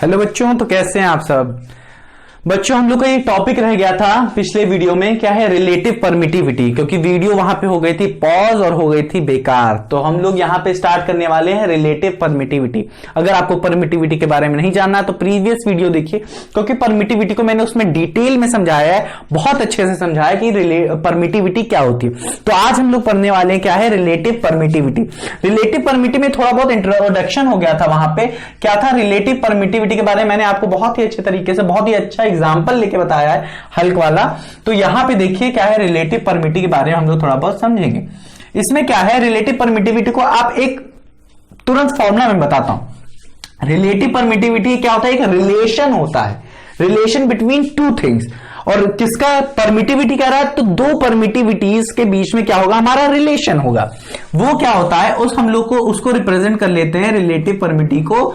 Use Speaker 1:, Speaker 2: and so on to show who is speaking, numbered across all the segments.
Speaker 1: Hello बच्चों, तो कैसे हैं आप सब। बच्चों, हम लोग का ये टॉपिक रह गया था पिछले वीडियो में, क्या है, रिलेटिव परमिटिविटी। क्योंकि वीडियो वहां पे हो गई थी पॉज और हो गई थी बेकार, तो हम लोग यहां पे स्टार्ट करने वाले हैं रिलेटिव परमिटिविटी। अगर आपको परमिटिविटी के बारे में नहीं जानना तो प्रीवियस वीडियो देखिए, क्योंकि परमिटिविटी को मैंने उसमें डिटेल में समझाया है, बहुत अच्छे से समझाया कि परमिटिविटी क्या होती है। तो आज हम लोग पढ़ने वाले हैं क्या है, रिलेटिव परमिटिविटी। रिलेटिव परमिटिविटी में थोड़ा बहुत इंट्रोडक्शन हो गया था, वहां पे क्या था, रिलेटिव परमिटिविटी के बारे में मैंने आपको बहुत ही अच्छे तरीके से, बहुत ही अच्छा एग्जाम्पल लेके बताया है, हल्क वाला। तो यहां पे देखिए क्या है, रिलेटिव परमिटिविटी के बारे में हम लोग थोड़ा बहुत समझेंगे। इसमें क्या है, रिलेटिव परमिटिविटी को आप एक तुरंत फॉर्मूला में बताता हूं। रिलेटिव परमिटिविटी क्या होता है, एक रिलेशन होता है, रिलेशन बिटवीन टू थिंग्स। और किसका परमिटिविटी कह रहा है, तो दो परमिटिविटीज के बीच में क्या होगा, हमारा रिलेशन होगा। वो क्या होता है, उस हम लोग को उसको रिप्रेजेंट कर लेते हैं रिलेटिव परमिटिविटी को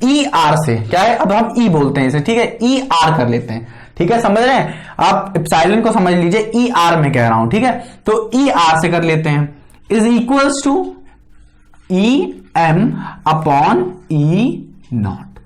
Speaker 1: ई आर से। क्या है, अब हम ई बोलते हैं इसे, ठीक है, ई आर कर लेते हैं, ठीक है, समझ रहे हैं आप। एप्सिलॉन को समझ लीजिए, ई आर में कह रहा हूं, ठीक है। तो ई आर से कर लेते हैं, is equals to E M upon E not.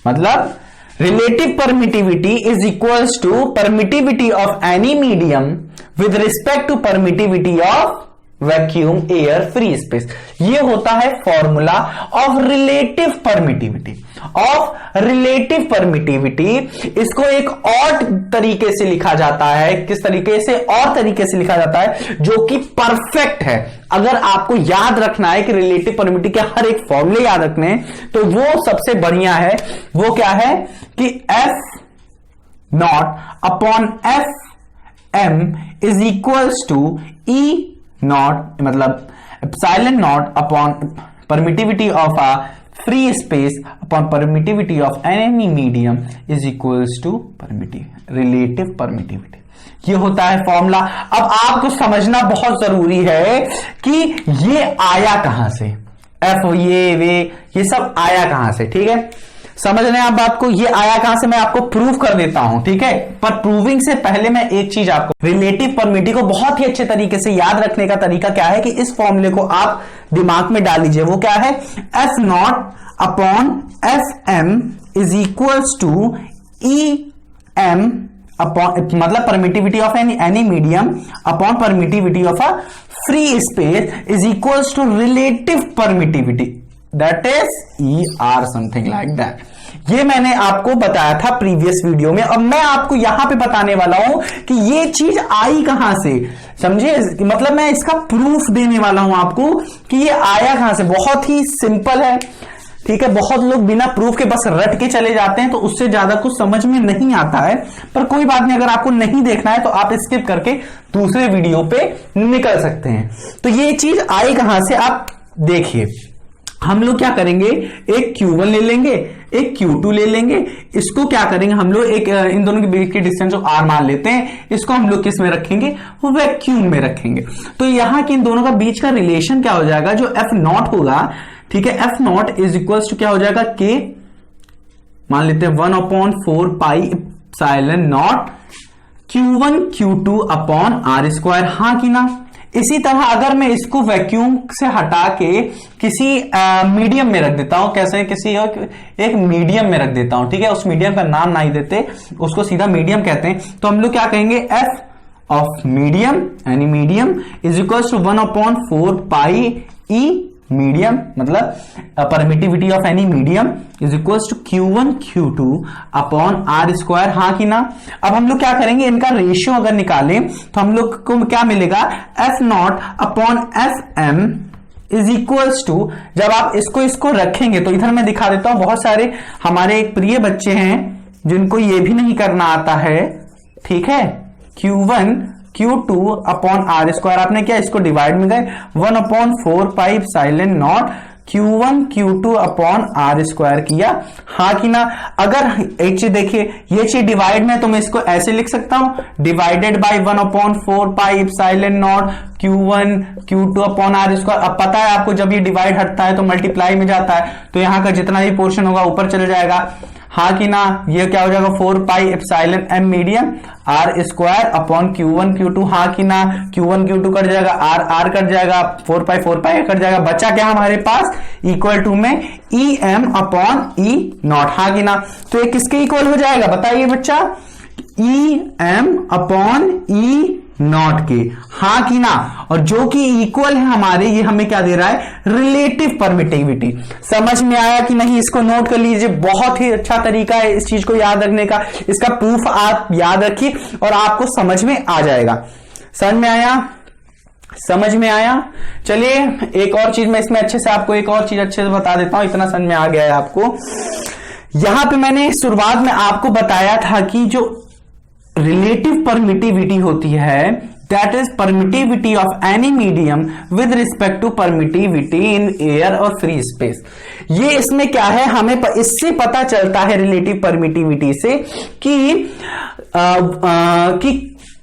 Speaker 1: मतलब relative permittivity is equals to permittivity of any medium with respect to permittivity of vacuum air free space. ये होता है formula of relative permittivity. Of relative permittivity इसको एक और तरीके से लिखा जाता है। किस तरीके से, और तरीके से लिखा जाता है जो कि परफेक्ट है। अगर आपको याद रखना है कि रिलेटिव परमिटिविटी के हर एक फॉर्मूले याद रखने हैं, तो वो सबसे बढ़िया है। वो क्या है कि F not upon F M is equals to E not, मतलब epsilon not upon permittivity of a free space upon permittivity of any medium is equals to relative permittivity. ये होता है फॉर्मूला। अब आपको समझना बहुत जरूरी है कि ये आया कहां से, एफ ये सब आया कहां से, ठीक है। समझ रहे हैं आप बात को, ये आया कहां से, मैं आपको प्रूव कर देता हूं, ठीक है। पर प्रूविंग से पहले मैं एक चीज आपको, रिलेटिव परमिटिविटी को बहुत ही अच्छे तरीके से याद रखने का तरीका क्या है कि इस फॉर्मूले को आप दिमाग में डाल लीजिए। वो क्या है, F not upon F M is equals to E M upon, मतलब permittivity of any medium upon permittivity of a free space is equals to relative permittivity, that is E R, something like that. ये मैंने आपको बताया था previous video में। अब मैं आपको यहां पे बताने वाला हूं कि ये चीज आई कहां से, समझे। मतलब मैं इसका प्रूफ देने वाला हूं आपको कि ये आया कहां से। बहुत ही सिंपल है, ठीक है। बहुत लोग बिना प्रूफ के बस रट के चले जाते हैं, तो उससे ज्यादा कुछ समझ में नहीं आता है। पर कोई बात नहीं, अगर आपको नहीं देखना है तो आप स्किप करके दूसरे वीडियो पे निकल सकते हैं। तो ये चीज आई कहां से, आप देखिए। हम लोग क्या करेंगे, एक Q1 ले लेंगे, एक Q2 ले लेंगे। इसको क्या करेंगे हम लोग, एक इन दोनों के बीच की डिस्टेंस को R मान लेते हैं। इसको हम लोग किस में रखेंगे, वैक्यूम में रखेंगे। तो यहां के इन दोनों का बीच का रिलेशन क्या हो जाएगा, जो एफ नॉट होगा, ठीक है, F naught is equals to क्या हो जाएगा, के मान लेते हैं 1/4 pi epsilon naught Q1 Q2 upon R square. हाँ कि ना। इसी तरह अगर मैं इसको वैक्यूम से हटा के किसी मीडियम में रख देता हूं, कैसे, किसी एक मीडियम में रख देता हूं, ठीक है। उस मीडियम का नाम नहीं देते, उसको सीधा मीडियम कहते हैं। तो हम लोग क्या कहेंगे, F of medium, any medium is equal to 1/4 pi E medium, मतलब permittivity of any medium is equals to Q1 Q2 upon R square. हाँ कि ना। अब हम लोग क्या करेंगे, इनका रेशियो अगर निकालें तो हम लोग को क्या मिलेगा, F not upon F M is equals to, जब आप इसको रखेंगे तो इधर मैं दिखा देता हूं, बहुत सारे हमारे एक प्रिय बच्चे हैं जिनको ये भी नहीं करना आता है, ठीक है। Q1 Q2 upon R square, आपने क्या, इसको डिवाइड में गए 1/4 pi epsilon naught Q1 Q2 upon R square किया। हाँ कि ना। अगर एक चीज देखिए, ये चीज डिवाइड में, तो मैं इसको ऐसे लिख सकता हूं, divided by 1/4 pi epsilon naught Q1 Q2 upon R square. अब पता है आपको, जब ये डिवाइड हटता है तो मल्टीप्लाई में जाता है, तो यहां का जितना भी पोर्शन होगा ऊपर चले जाएगा। हाँ कि ना, ये क्या हो जाएगा 4 pi epsilon m medium r square upon Q1 Q2, हाँ कि ना, Q1 Q2 कट जाएगा, r कट जाएगा, 4 पाई कट जाएगा, बचा क्या हमारे पास इक्वल टू में em अपॉन e नॉट, हाँ कि ना। तो ये किसके इक्वल हो जाएगा बताइए बच्चा, em अपॉन e नॉट के, हाँ कि ना। और जो कि इक्वल है हमारे, ये हमें क्या दे रहा है, रिलेटिव परमिटिविटी। समझ में आया कि नहीं, इसको नोट कर लीजिए, बहुत ही अच्छा तरीका है इस चीज को याद रखने का। इसका प्रूफ आप याद रखिए और आपको समझ में आ जाएगा। समझ में आया, समझ में आया। चलिए एक और चीज मैं इसमें अच्छे से आपको एक और चीज अच्छे से बता देता हूं, इतना समझ में आ गया है आपको। यहां पे मैंने शुरुआत में आपको बताया था कि जो रिलेटिव परमिटिविटी होती है, that is permittivity of any medium with respect to permittivity in air और फ्री स्पेस। ये इसमें क्या है, हमें इससे पता चलता है रिलेटिव परमिटिविटी से कि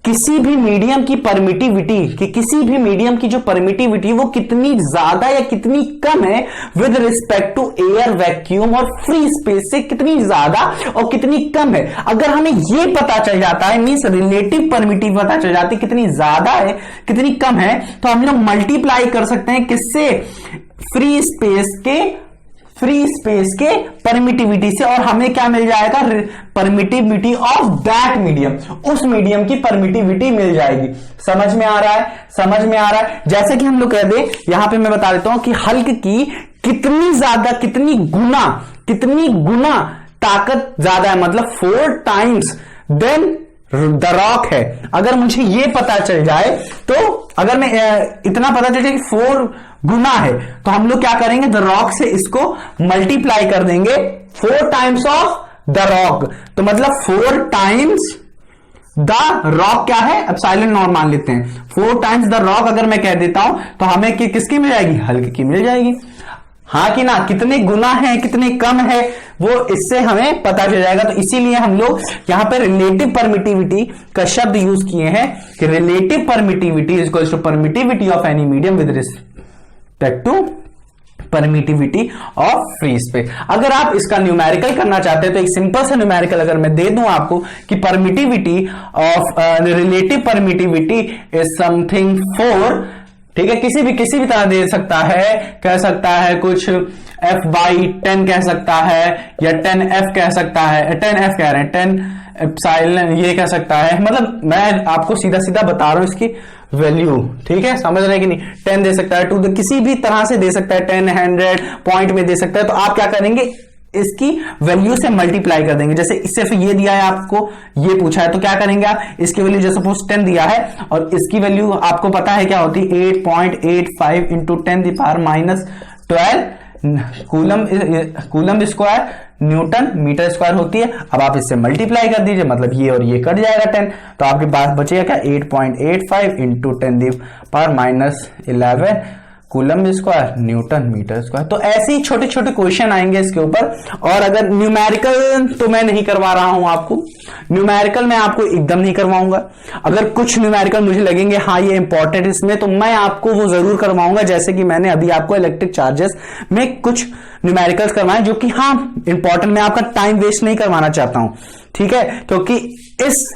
Speaker 1: किसी भी मीडियम की परमिटिविटी, कि किसी भी मीडियम की जो परमिटिविटी वो कितनी ज्यादा या कितनी कम है with respect to air, vacuum और फ्री स्पेस से कितनी ज्यादा और कितनी कम है। अगर हमें ये पता चल जाता है, मींस रिलेटिव परमिटिविटी पता चल जाती है कितनी ज्यादा है कितनी कम है, तो हम लोग मल्टीप्लाई कर सकते हैं किससे, फ्री स्पेस के परमिटिविटी से, और हमें क्या मिल जाएगा, परमिटिविटी ऑफ दैट मीडियम, उस मीडियम की परमिटिविटी मिल जाएगी। समझ में आ रहा है, समझ में आ रहा है। जैसे कि हम लोग कह दे, यहां पे मैं बता देता हूं कि हल्क की कितनी ज्यादा, कितनी गुना ताकत ज्यादा है, मतलब 4 टाइम्स देन द रॉक है। अगर मुझे ये पता चल जाए, तो अगर मैं इतना पता चल जाए कि 4 गुना है, तो हम लोग क्या करेंगे, द रॉक से इसको मल्टीप्लाई कर देंगे 4 टाइम्स ऑफ द रॉक। तो मतलब 4 टाइम्स द रॉक क्या है, एप्सिलॉन नॉट मान लेते हैं। 4 टाइम्स द रॉक अगर मैं कह देता हूं, तो हमें किसकी मिल जाएगी, हल्क की मिल जाएगी, हाँ कि ना। कितने गुना है कितने कम है वो इससे हमें पता चल जाएगा। तो इसीलिए हम लोग यहां पर रिलेटिव परमिटिविटी का शब्द यूज किए हैं कि relative permittivity is equal to permittivity of any medium with respect to permittivity of free space. अगर आप इसका न्यूमेरिकल करना चाहते हैं, तो एक सिंपल सा न्यूमेरिकल अगर मैं दे दूं आपको कि permittivity of relative permittivity is something 4, ठीक है, किसी भी तरह दे सकता है, कह सकता है कुछ f/10 कह सकता है, या 10f कह सकता है, 10f कह रहे हैं, 10 एप्सिलॉन ये कह सकता है। मतलब मैं आपको सीधा सीधा बता रहा हूं इसकी वैल्यू, ठीक है, समझ रहे हैं कि नहीं। 10 दे सकता है, 2 किसी भी तरह से दे सकता है, 10, 100 पॉइंट में दे सकता है। तो आप क्या करेंगे, इसकी वैल्यू से मल्टीप्लाई कर देंगे। जैसे इससे फिर ये दिया है आपको, ये पूछा है, तो क्या करेंगे आप, इसकी वैल्यू जैसे सपोज 10 दिया है और इसकी वैल्यू आपको पता है क्या होती है, 8.85 into 10⁻12 coulomb square newton metre square होती है। अब आप इससे मल्टीप्लाई कर दीजिए, मतलब ये और ये कट जाएगा 10, तो आपके पास बचेगा क्या, 8.85 into 10⁻11 coulomb square newton metre square. तो ऐसे ही छोटे छोटे क्वेश्चन आएंगे इसके ऊपर। और अगर न्यूमेरिकल तो मैं नहीं करवा रहा हूं आपको, न्यूमेरिकल मैं आपको एकदम नहीं करवाऊंगा। अगर कुछ न्यूमेरिकल मुझे लगेंगे हाँ ये इंपॉर्टेंट इसमें, तो मैं आपको वो जरूर करवाऊंगा। जैसे कि मैंने अभी आपको इलेक्ट्रिक चार्जेस में कुछ न्यूमेरिकल्स करवाए जो कि हाँ इंपॉर्टेंट, मैं आपका टाइम वेस्ट नहीं करवाना चाहता हूं, ठीक है, क्योंकि इस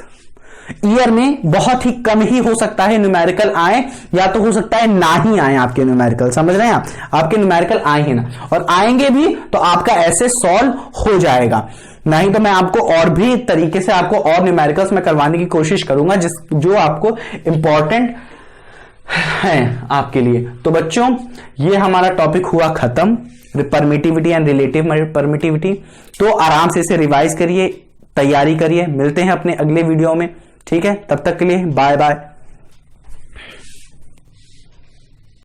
Speaker 1: ईयर में बहुत ही कम ही हो सकता है न्यूमेरिकल आए, या तो हो सकता है ना ही आए आपके न्यूमेरिकल। समझ रहे हैं आप, आपके न्यूमेरिकल आए ही ना, और आएंगे भी तो आपका ऐसे सॉल्व हो जाएगा। नहीं तो मैं आपको और भी तरीके से आपको और न्यूमेरिकल्स में करवाने की कोशिश करूंगा जो आपको इंपॉर्टेंट है आपके लिए। तो बच्चों ये हमारा टॉपिक हुआ खत्म, परमिटिविटी एंड रिलेटिव परमिटिविटी। तो आराम से इसे रिवाइज करिए, तैयारी करिए। मिलते हैं अपने अगले वीडियो में, ठीक है, तब तक के लिए बाय बाय।